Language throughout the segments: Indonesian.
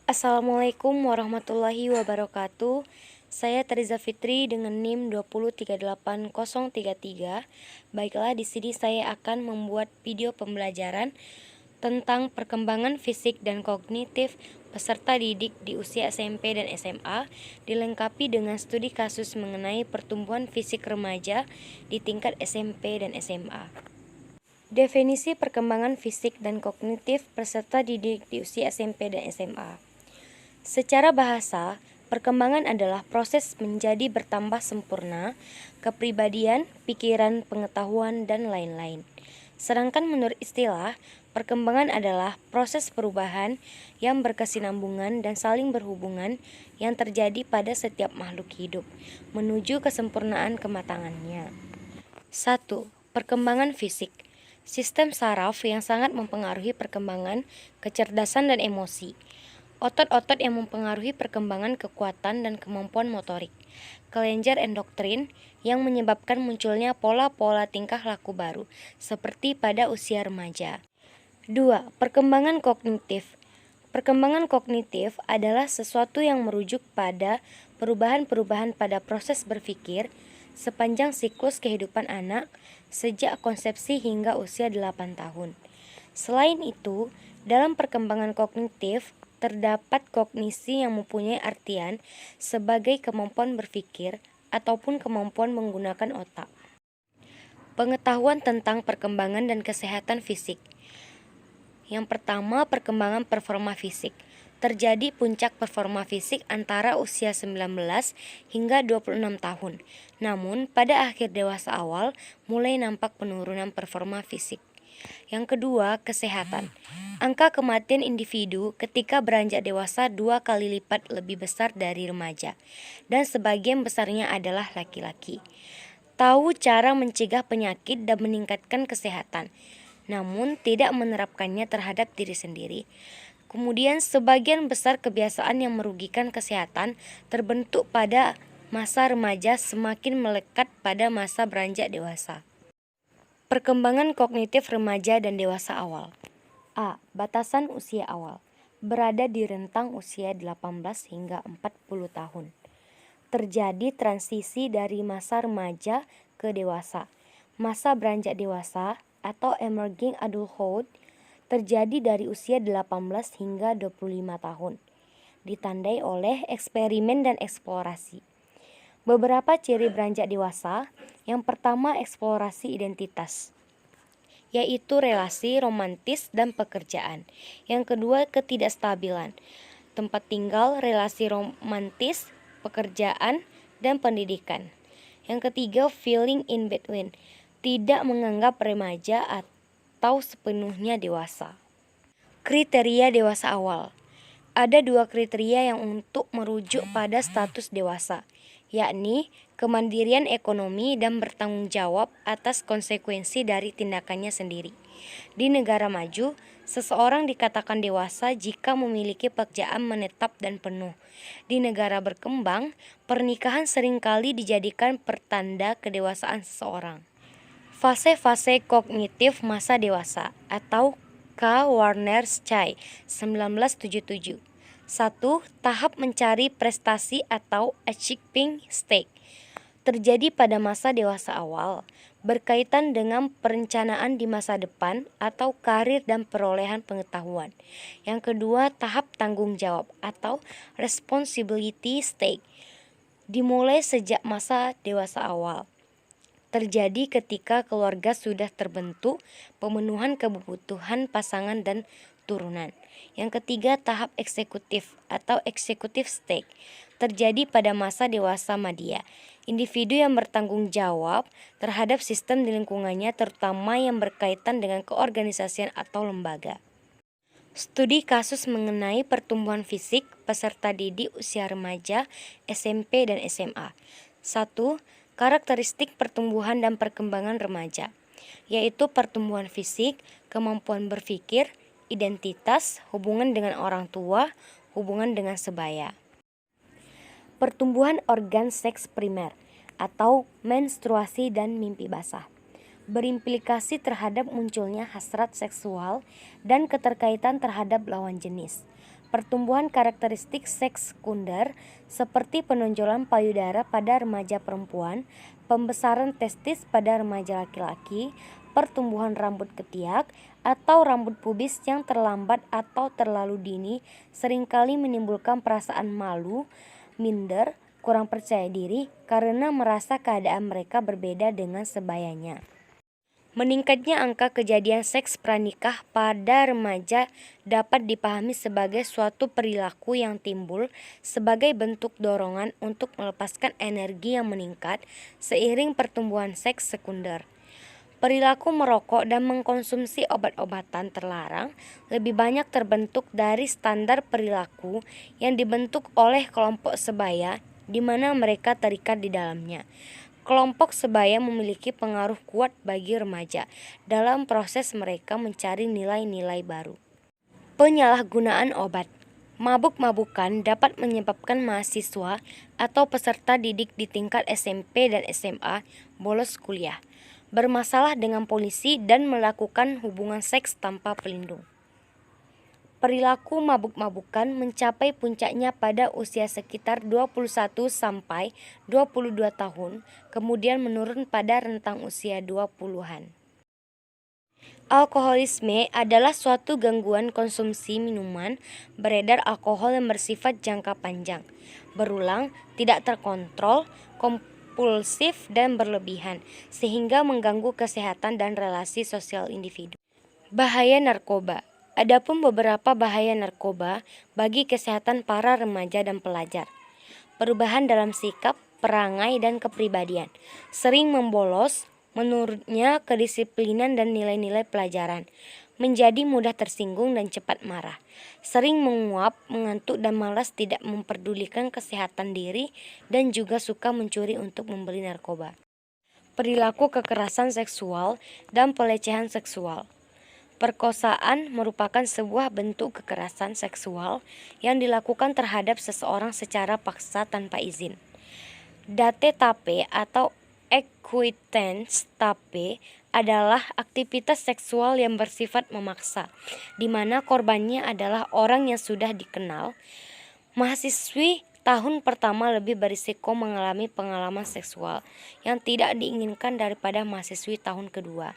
Assalamualaikum warahmatullahi wabarakatuh. Saya Teriza Fitri dengan NIM 2038033. Baiklah, di sini saya akan membuat video pembelajaran tentang perkembangan fisik dan kognitif peserta didik di usia SMP dan SMA, dilengkapi dengan studi kasus mengenai pertumbuhan fisik remaja di tingkat SMP dan SMA. Definisi perkembangan fisik dan kognitif peserta didik di usia SMP dan SMA. Secara bahasa, perkembangan adalah proses menjadi bertambah sempurna, kepribadian, pikiran, pengetahuan, dan lain-lain. Sedangkan menurut istilah, perkembangan adalah proses perubahan yang berkesinambungan dan saling berhubungan yang terjadi pada setiap makhluk hidup, menuju kesempurnaan kematangannya. 1. Perkembangan fisik. Sistem saraf yang sangat mempengaruhi perkembangan, kecerdasan, dan emosi. Otot-otot yang mempengaruhi perkembangan kekuatan dan kemampuan motorik. Kelenjar endokrin yang menyebabkan munculnya pola-pola tingkah laku baru, seperti pada usia remaja. 2. Perkembangan kognitif. Perkembangan kognitif adalah sesuatu yang merujuk pada perubahan-perubahan pada proses berpikir sepanjang siklus kehidupan anak, sejak konsepsi hingga usia 8 tahun. Selain itu, dalam perkembangan kognitif, terdapat kognisi yang mempunyai artian sebagai kemampuan berpikir ataupun kemampuan menggunakan otak. Pengetahuan tentang perkembangan dan kesehatan fisik. Yang pertama, perkembangan performa fisik. Terjadi puncak performa fisik antara usia 19 hingga 26 tahun. Namun, pada akhir dewasa awal mulai nampak penurunan performa fisik. Yang kedua, kesehatan. Angka kematian individu ketika beranjak dewasa 2 kali lipat lebih besar dari remaja, dan sebagian besarnya adalah laki-laki. Tahu cara mencegah penyakit dan meningkatkan kesehatan, namun tidak menerapkannya terhadap diri sendiri. Kemudian, sebagian besar kebiasaan yang merugikan kesehatan terbentuk pada masa remaja semakin melekat pada masa beranjak dewasa. Perkembangan kognitif remaja dan dewasa awal. A. Batasan usia awal. Berada di rentang usia 18 hingga 40 tahun. Terjadi transisi dari masa remaja ke dewasa. Masa beranjak dewasa atau emerging adulthood terjadi dari usia 18 hingga 25 tahun. Ditandai oleh eksperimen dan eksplorasi. Beberapa ciri beranjak dewasa. Yang pertama, eksplorasi identitas, yaitu relasi romantis dan pekerjaan. Yang kedua, ketidakstabilan, tempat tinggal, relasi romantis, pekerjaan, dan pendidikan. Yang ketiga, feeling in between, tidak menganggap remaja atau sepenuhnya dewasa. Kriteria dewasa awal. Ada 2 kriteria yang untuk merujuk pada status dewasa, yakni kemandirian ekonomi dan bertanggung jawab atas konsekuensi dari tindakannya sendiri. Di negara maju, seseorang dikatakan dewasa jika memiliki pekerjaan menetap dan penuh. Di negara berkembang, pernikahan seringkali dijadikan pertanda kedewasaan seseorang. Fase-fase kognitif masa dewasa atau K. Warner-Schei 1977. 1. Tahap mencari prestasi atau achieving stage. Terjadi pada masa dewasa awal, berkaitan dengan perencanaan di masa depan atau karir dan perolehan pengetahuan. Yang kedua, tahap tanggung jawab atau responsibility stage. Dimulai sejak masa dewasa awal. Terjadi ketika keluarga sudah terbentuk, pemenuhan kebutuhan pasangan dan turunan. Yang ketiga, tahap eksekutif atau executive stage. Terjadi pada masa dewasa madya. Individu yang bertanggung jawab terhadap sistem di lingkungannya, terutama yang berkaitan dengan keorganisasian atau lembaga. Studi kasus mengenai pertumbuhan fisik peserta didik usia remaja, SMP, dan SMA. 1. Karakteristik pertumbuhan dan perkembangan remaja, yaitu pertumbuhan fisik, kemampuan berpikir, identitas, hubungan dengan orang tua, hubungan dengan sebaya. Pertumbuhan organ seks primer atau menstruasi dan mimpi basah berimplikasi terhadap munculnya hasrat seksual dan keterkaitan terhadap lawan jenis. Pertumbuhan karakteristik seks sekunder seperti penonjolan payudara pada remaja perempuan, pembesaran testis pada remaja laki-laki, pertumbuhan rambut ketiak, atau rambut pubis yang terlambat atau terlalu dini seringkali menimbulkan perasaan malu, minder, kurang percaya diri karena merasa keadaan mereka berbeda dengan sebayanya. Meningkatnya angka kejadian seks pranikah pada remaja dapat dipahami sebagai suatu perilaku yang timbul sebagai bentuk dorongan untuk melepaskan energi yang meningkat seiring pertumbuhan seks sekunder. Perilaku merokok dan mengkonsumsi obat-obatan terlarang lebih banyak terbentuk dari standar perilaku yang dibentuk oleh kelompok sebaya di mana mereka terikat di dalamnya. Kelompok sebaya memiliki pengaruh kuat bagi remaja dalam proses mereka mencari nilai-nilai baru. Penyalahgunaan obat. Mabuk-mabukan dapat menyebabkan mahasiswa atau peserta didik di tingkat SMP dan SMA bolos kuliah, bermasalah dengan polisi dan melakukan hubungan seks tanpa pelindung. Perilaku mabuk-mabukan mencapai puncaknya pada usia sekitar 21 sampai 22 tahun, kemudian menurun pada rentang usia 20-an. Alkoholisme adalah suatu gangguan konsumsi minuman beredar alkohol yang bersifat jangka panjang, berulang, tidak terkontrol, kompulsif, dan berlebihan, sehingga mengganggu kesehatan dan relasi sosial individu. Bahaya narkoba. Adapun beberapa bahaya narkoba bagi kesehatan para remaja dan pelajar. Perubahan dalam sikap, perangai, dan kepribadian. Sering membolos, menurutnya kedisiplinan dan nilai-nilai pelajaran. Menjadi mudah tersinggung dan cepat marah. Sering menguap, mengantuk, dan malas tidak memperdulikan kesehatan diri dan juga suka mencuri untuk membeli narkoba. Perilaku kekerasan seksual dan pelecehan seksual. Perkosaan merupakan sebuah bentuk kekerasan seksual yang dilakukan terhadap seseorang secara paksa tanpa izin. Date tape atau acquaintance tape adalah aktivitas seksual yang bersifat memaksa, di mana korbannya adalah orang yang sudah dikenal. Mahasiswi tahun pertama lebih berisiko mengalami pengalaman seksual yang tidak diinginkan daripada mahasiswi tahun kedua.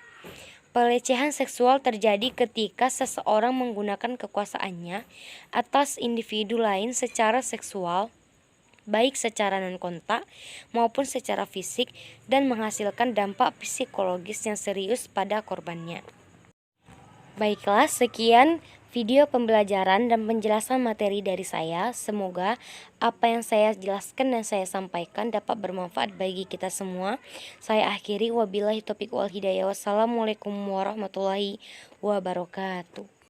Pelecehan seksual terjadi ketika seseorang menggunakan kekuasaannya atas individu lain secara seksual, baik secara non-kontak maupun secara fisik, dan menghasilkan dampak psikologis yang serius pada korbannya. Baiklah, sekian video pembelajaran dan penjelasan materi dari saya. Semoga apa yang saya jelaskan dan saya sampaikan dapat bermanfaat bagi kita semua. Saya akhiri, wabillahi taufiq wal hidayah. Wassalamualaikum warahmatullahi wabarakatuh.